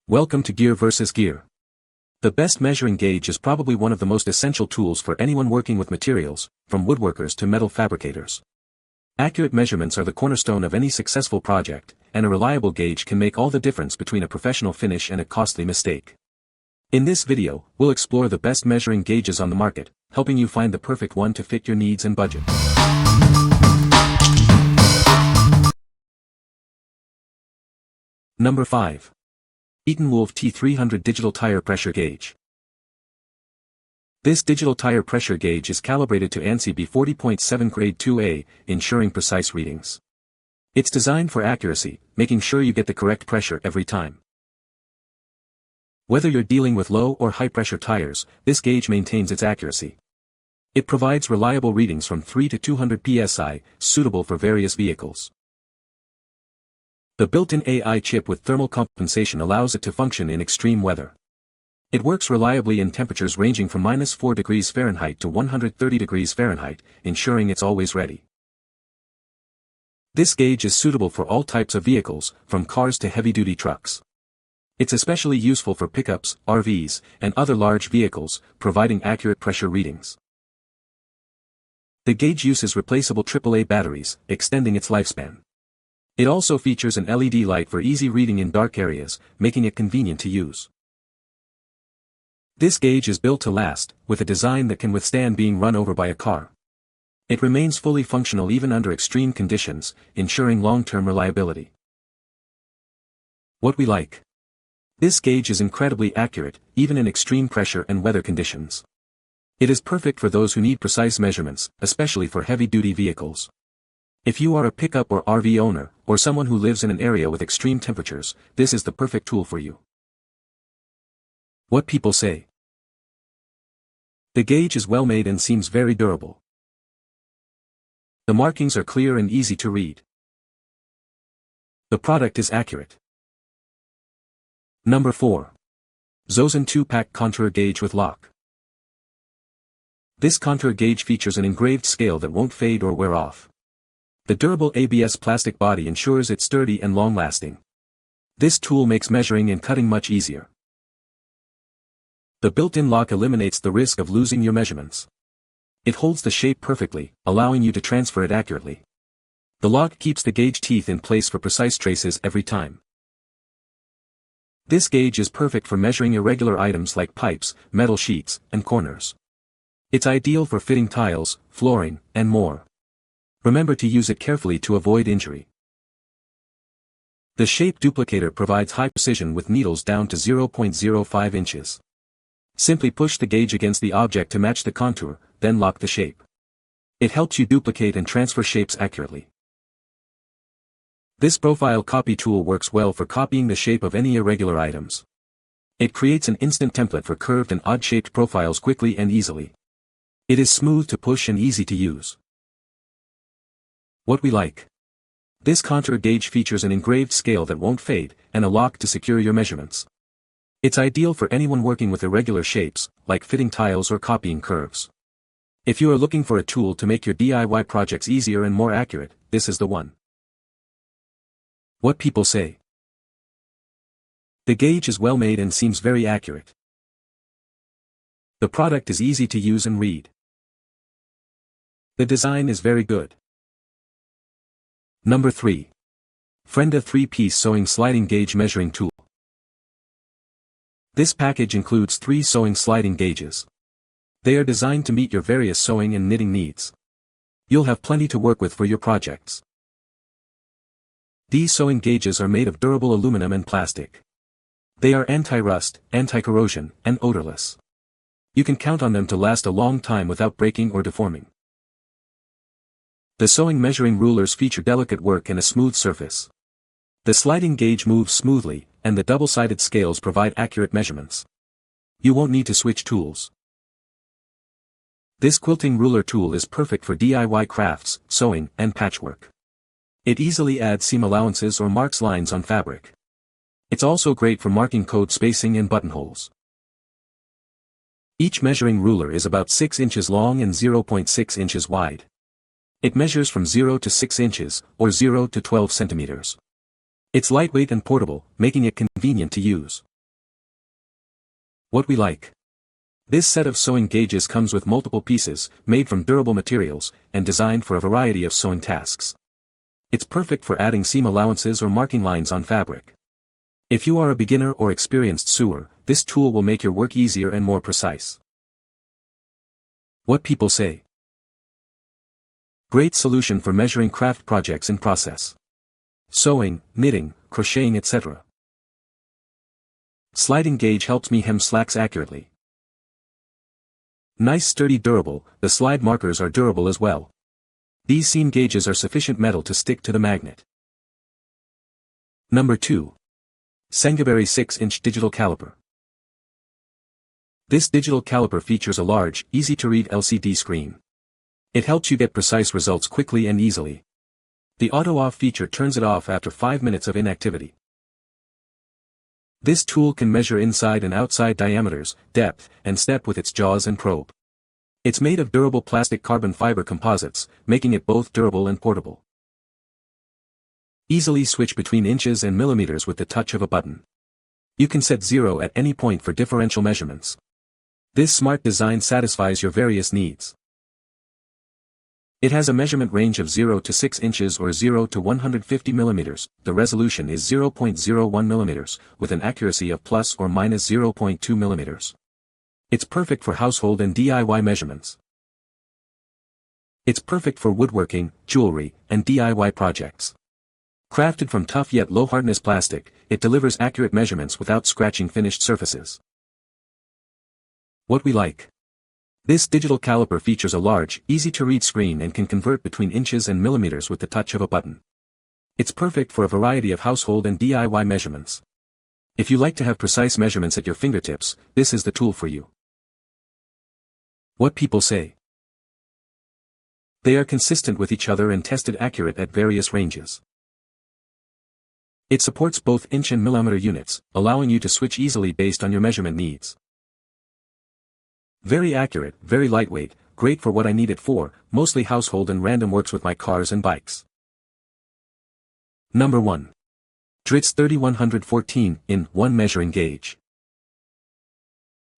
Welcome to Gear vs. Gear. The best measuring gauge is probably one of the most essential tools for anyone working with materials, from woodworkers to metal fabricators. Accurate measurements are the cornerstone of any successful project, and a reliable gauge can make all the difference between a professional finish and a costly mistake. In this video, we'll explore the best measuring gauges on the market, helping you find the perfect one to fit your needs and budget. Number 5. ETENWOLF T300 Digital Tire Pressure Gauge. This digital tire pressure gauge is calibrated to ANSI B40.7 Grade 2A, ensuring precise readings. It's designed for accuracy, making sure you get the correct pressure every time. Whether you're dealing with low or high pressure tires, this gauge maintains its accuracy. It provides reliable readings from 3 to 200 psi, suitable for various vehicles. The built-in AI chip with thermal compensation allows it to function in extreme weather. It works reliably in temperatures ranging from -4 degrees Fahrenheit to 130 degrees Fahrenheit, ensuring it's always ready. This gauge is suitable for all types of vehicles, from cars to heavy-duty trucks. It's especially useful for pickups, RVs, and other large vehicles, providing accurate pressure readings. The gauge uses replaceable AAA batteries, extending its lifespan. It also features an LED light for easy reading in dark areas, making it convenient to use. This gauge is built to last, with a design that can withstand being run over by a car. It remains fully functional even under extreme conditions, ensuring long-term reliability. What we like. This gauge is incredibly accurate, even in extreme pressure and weather conditions. It is perfect for those who need precise measurements, especially for heavy-duty vehicles. If you are a pickup or RV owner, or someone who lives in an area with extreme temperatures, this is the perfect tool for you. What people say. The gauge is well made and seems very durable. The markings are clear and easy to read. The product is accurate. Number 4. Zozen 2-pack contour gauge with lock. This contour gauge features an engraved scale that won't fade or wear off. The durable ABS plastic body ensures it's sturdy and long-lasting. This tool makes measuring and cutting much easier. The built-in lock eliminates the risk of losing your measurements. It holds the shape perfectly, allowing you to transfer it accurately. The lock keeps the gauge teeth in place for precise traces every time. This gauge is perfect for measuring irregular items like pipes, metal sheets, and corners. It's ideal for fitting tiles, flooring, and more. Remember to use it carefully to avoid injury. The shape duplicator provides high precision with needles down to 0.05 inches. Simply push the gauge against the object to match the contour, then lock the shape. It helps you duplicate and transfer shapes accurately. This profile copy tool works well for copying the shape of any irregular items. It creates an instant template for curved and odd-shaped profiles quickly and easily. It is smooth to push and easy to use. What we like. This contour gauge features an engraved scale that won't fade, and a lock to secure your measurements. It's ideal for anyone working with irregular shapes, like fitting tiles or copying curves. If you are looking for a tool to make your DIY projects easier and more accurate, this is the one. What people say. The gauge is well made and seems very accurate. The product is easy to use and read. The design is very good. Number 3. Frienda 3-piece sewing sliding gauge measuring tool. This package includes 3 sewing sliding gauges. They are designed to meet your various sewing and knitting needs. You'll have plenty to work with for your projects. These sewing gauges are made of durable aluminum and plastic. They are anti-rust, anti-corrosion, and odorless. You can count on them to last a long time without breaking or deforming. The sewing measuring rulers feature delicate work and a smooth surface. The sliding gauge moves smoothly, and the double-sided scales provide accurate measurements. You won't need to switch tools. This quilting ruler tool is perfect for DIY crafts, sewing, and patchwork. It easily adds seam allowances or marks lines on fabric. It's also great for marking code spacing and buttonholes. Each measuring ruler is about 6 inches long and 0.6 inches wide. It measures from 0 to 6 inches, or 0 to 12 centimeters. It's lightweight and portable, making it convenient to use. What we like. This set of sewing gauges comes with multiple pieces, made from durable materials, and designed for a variety of sewing tasks. It's perfect for adding seam allowances or marking lines on fabric. If you are a beginner or experienced sewer, this tool will make your work easier and more precise. What people say. Great solution for measuring craft projects in process. Sewing, knitting, crocheting, etc. Sliding gauge helps me hem slacks accurately. Nice, sturdy, durable. The slide markers are durable as well. These seam gauges are sufficient metal to stick to the magnet. Number 2. Sangabery 6-inch digital caliper. This digital caliper features a large, easy-to-read LCD screen. It helps you get precise results quickly and easily. The auto-off feature turns it off after 5 minutes of inactivity. This tool can measure inside and outside diameters, depth, and step with its jaws and probe. It's made of durable plastic carbon fiber composites, making it both durable and portable. Easily switch between inches and millimeters with the touch of a button. You can set 0 at any point for differential measurements. This smart design satisfies your various needs. It has a measurement range of 0 to 6 inches or 0 to 150 millimeters. The resolution is 0.01 millimeters, with an accuracy of plus or minus 0.2 millimeters. It's perfect for household and DIY measurements. It's perfect for woodworking, jewelry, and DIY projects. Crafted from tough yet low-hardness plastic, it delivers accurate measurements without scratching finished surfaces. What we like. This digital caliper features a large, easy-to-read screen and can convert between inches and millimeters with the touch of a button. It's perfect for a variety of household and DIY measurements. If you like to have precise measurements at your fingertips, this is the tool for you. What people say. They are consistent with each other and tested accurate at various ranges. It supports both inch and millimeter units, allowing you to switch easily based on your measurement needs. Very accurate, very lightweight, great for what I need it for, mostly household and random, works with my cars and bikes. Number 1. Dritz 3114-in-1 measuring gauge.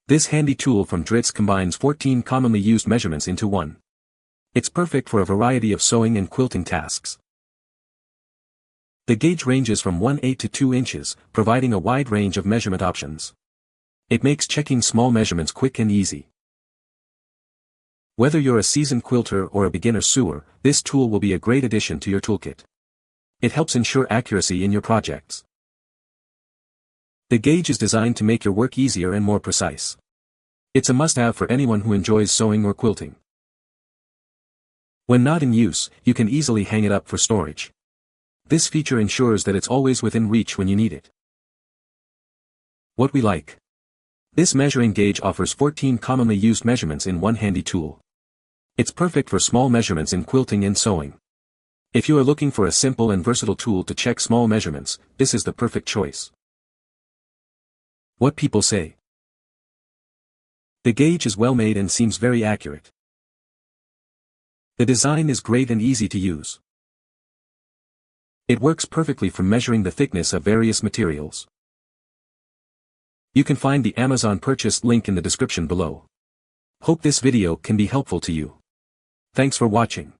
This handy tool from Dritz combines 14 commonly used measurements into one. It's perfect for a variety of sewing and quilting tasks. The gauge ranges from 1/8 to 2 inches, providing a wide range of measurement options. It makes checking small measurements quick and easy. Whether you're a seasoned quilter or a beginner sewer, this tool will be a great addition to your toolkit. It helps ensure accuracy in your projects. The gauge is designed to make your work easier and more precise. It's a must-have for anyone who enjoys sewing or quilting. When not in use, you can easily hang it up for storage. This feature ensures that it's always within reach when you need it. What we like. This measuring gauge offers 14 commonly used measurements in one handy tool. It's perfect for small measurements in quilting and sewing. If you are looking for a simple and versatile tool to check small measurements, this is the perfect choice. What people say. The gauge is well made and seems very accurate. The design is great and easy to use. It works perfectly for measuring the thickness of various materials. You can find the Amazon purchase link in the description below. Hope this video can be helpful to you. Thanks for watching.